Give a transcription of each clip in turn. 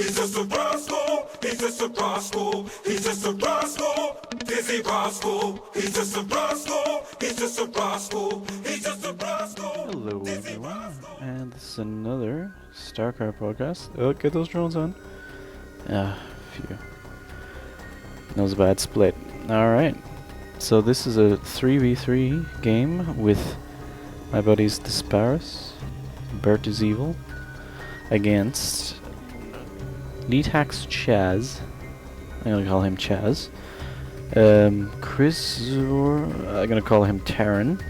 He's just a rascal. He's just a rascal. He's just a rascal. Dizzy rascal. He's just a rascal. He's just a rascal. He's just a rascal. Hello everyone, and this is another StarCraft podcast. Oh, get those drones on. Phew. That was a bad split. Alright, so this is a 3v3 game with my buddies Disparis, Bert is Evil, against Leetax Chaz. I'm gonna call him Chaz. Chris, I'm gonna call him Terran.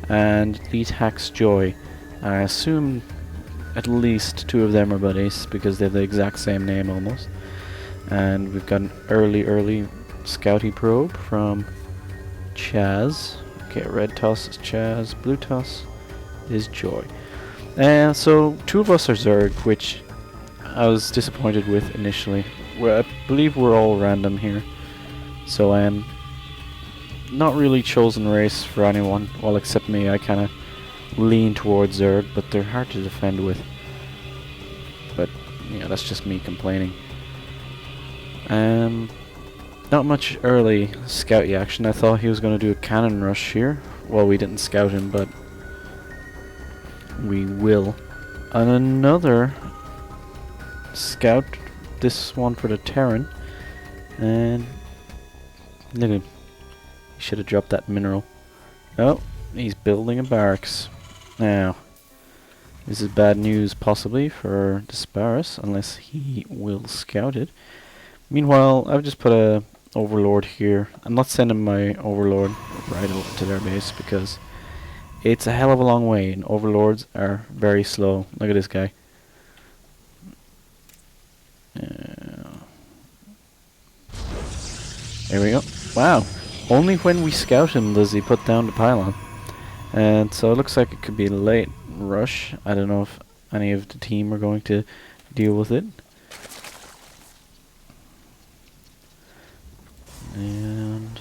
And Leetax Joy. I assume at least two of them are buddies because they have the exact same name almost. And we've got an early scouty probe from Chaz. Okay, red toss is Chaz, blue toss is Joy. And so two of us are Zerg, which I was disappointed with initially. I believe we're all random here. So I am not really chosen race for anyone, well except me. I kind of lean towards Zerg, but they're hard to defend with. But, you know, that's just me complaining. Not much early scouty action. I thought he was going to do a cannon rush here. Well, we didn't scout him, but we will. And another scout, this one for the Terran. And look at him. He should have dropped that mineral. Oh, he's building a barracks. Now, this is bad news possibly for Disparis, unless he will scout it. Meanwhile, I've just put a overlord here. I'm not sending my overlord right over to their base because it's a hell of a long way, and overlords are very slow. Look at this guy. There we go. Wow. Only when we scout him does he put down the pylon. And so it looks like it could be a late rush. I don't know if any of the team are going to deal with it. And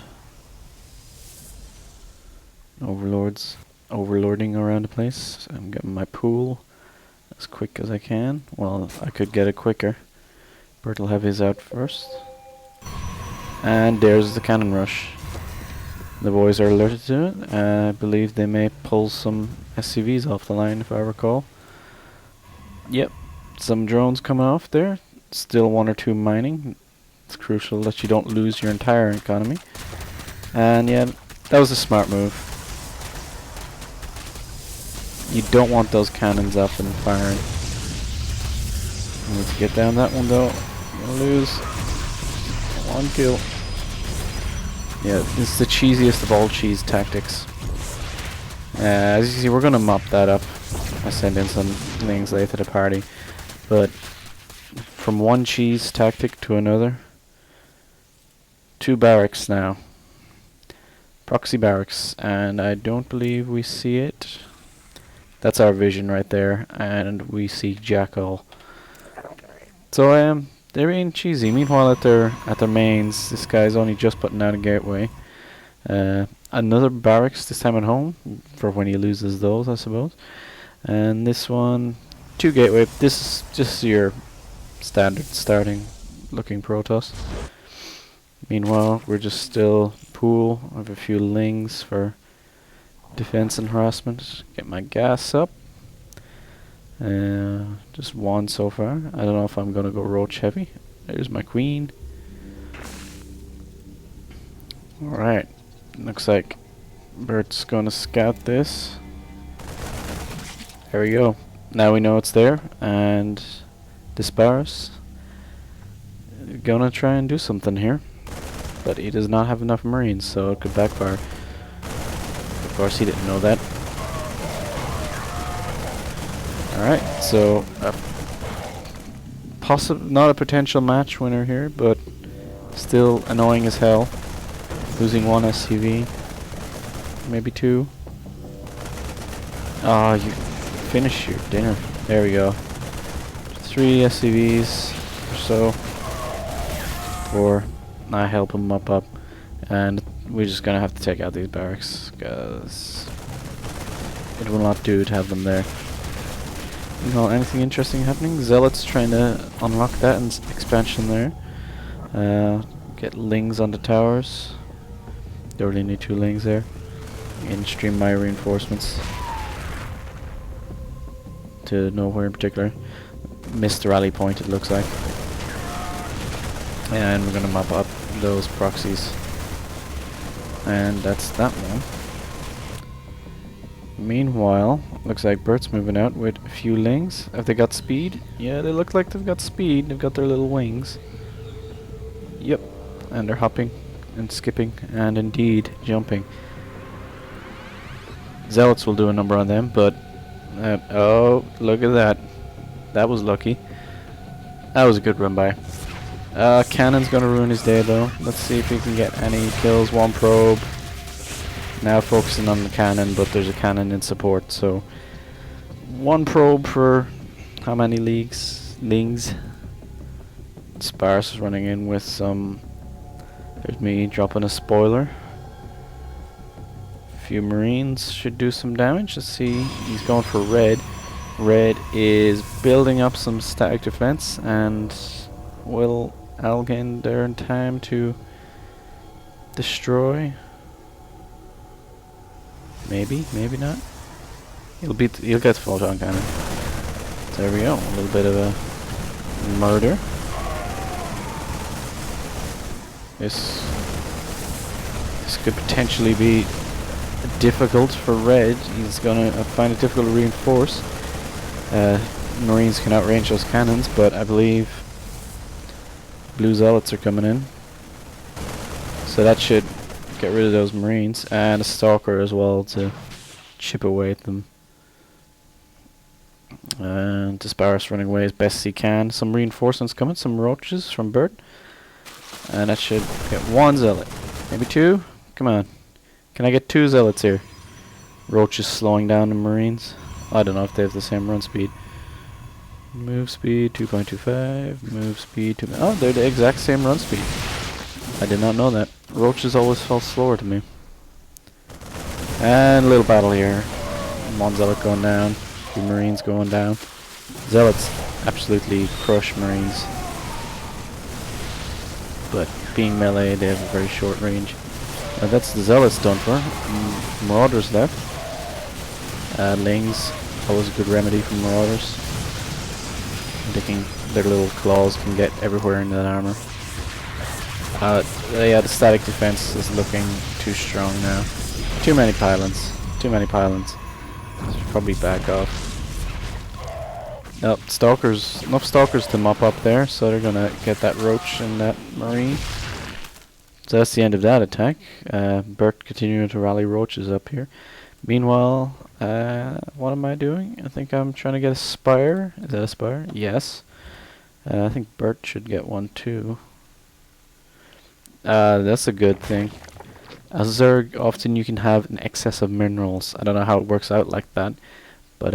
overlords overlording around the place. I'm getting my pool as quick as I can. Well, I could get it quicker. Bert will have his out first. And there's the cannon rush. The boys are alerted to it. I believe they may pull some SCVs off the line, if I recall. Yep, some drones coming off there. Still one or two mining. It's crucial that you don't lose your entire economy. And yeah, that was a smart move. You don't want those cannons up and firing. Let's get down that one though. You're gonna lose. One kill. Yeah, this is the cheesiest of all cheese tactics. As you see, we're gonna mop that up. I sent in some things late to the party, but from one cheese tactic to another, two barracks now. Proxy barracks, and I don't believe we see it. That's our vision right there, and we see Jackal. So they're being cheesy. Meanwhile, at their mains, this guy's only just putting down a gateway. Another barracks, this time at home, for when he loses those, I suppose. And this one, two gateway. This is just your standard starting looking Protoss. Meanwhile, we're just still pool. I have a few lings for defense and harassment. Get my gas up. Just one so far. I don't know if I'm gonna go roach heavy. There's my queen. Alright. Looks like Bert's gonna scout this. There we go. Now we know it's there, and Disparis gonna try and do something here. But he does not have enough marines, so it could backfire. Of course he didn't know that. Alright, so not a potential match winner here, but still annoying as hell. Losing one SCV, maybe two. Ah, you finish your dinner. There we go. 3 SCVs or so. 4. I help him mop up, and we're just gonna have to take out these barracks because it will not do to have them there. Not anything interesting happening. Zealots trying to unlock that and expansion there. Get lings on the towers. They already need 2 lings there. And stream my reinforcements to nowhere in particular. Missed the rally point, it looks like. And we're gonna mop up those proxies. And that's that one. Meanwhile, looks like Bert's moving out with a few lings. Have they got speed? Yeah, they look like they've got speed. They've got their little wings. Yep. And they're hopping and skipping and indeed jumping. Zealots will do a number on them, but oh, look at that. That was lucky. That was a good run by. Cannon's gonna ruin his day though. Let's see if he can get any kills. 1 probe. Now focusing on the cannon, but there's a cannon in support, so 1 probe for how many lings? Sparse is running in with some. There's me dropping a spoiler. A few marines should do some damage. Let's see. He's going for red. Red is building up some static defense, and will Algain there in time to destroy? Maybe, maybe not. He'll get the photon cannon. There we go. A little bit of a murder. This could potentially be difficult for Red. He's gonna find it difficult to reinforce. Marines can outrange those cannons, but I believe Blue Zealots are coming in, so that should get rid of those Marines, and a Stalker as well to chip away at them. And Disparis running away as best he can. Some reinforcements coming, some roaches from Bert, and that should get 1 Zealot, maybe 2. Come on, can I get 2 Zealots here? Roaches slowing down the Marines. I don't know if they have the same run speed. Move speed 2.25. Move speed 2. Oh, they're the exact same run speed. I did not know that. Roaches always felt slower to me. And a little battle here. 1 Zealot going down. 2 Marines going down. Zealots absolutely crush Marines. But being melee, they have a very short range. That's the Zealots done for. Marauders left. Lings, always a good remedy for Marauders. Thinking their little claws can get everywhere in that armor. Yeah, the static defense is looking too strong now. Too many pylons. Too many pylons. Should probably back off. Nope, stalkers. Enough stalkers to mop up there, so they're gonna get that roach and that marine. So that's the end of that attack. Bert continuing to rally roaches up here. Meanwhile, what am I doing? I think I'm trying to get a spire. Is that a spire? Yes. I think Bert should get one too. That's a good thing. As Zerg, often you can have an excess of minerals. I don't know how it works out like that, but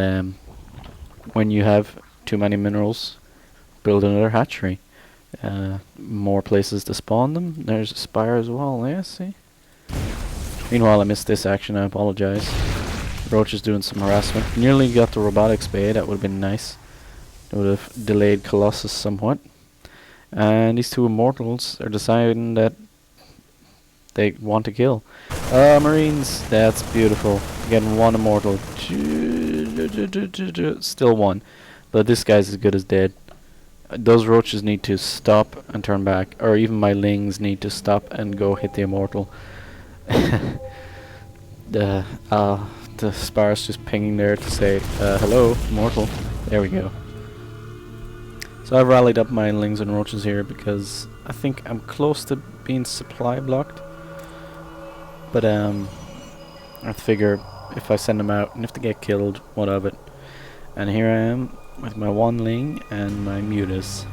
when you have too many minerals, build another hatchery. More places to spawn them. There's a spire as well. Yeah, see. Meanwhile, I missed this action. I apologize. Roach is doing some harassment. Nearly got the robotics bay. That would have been nice. It would have delayed Colossus somewhat. And these 2 immortals are deciding that they want to kill. Marines. That's beautiful. Getting 1 immortal. Still 1. But this guy's as good as dead. Those roaches need to stop and turn back. Or even my lings need to stop and go hit the immortal. The Spar's just pinging there to say, hello, immortal. There we go. So I've rallied up my lings and roaches here because I think I'm close to being supply blocked. But I figure if I send them out and if they get killed, what of it? And here I am with my 1 ling and my mutas.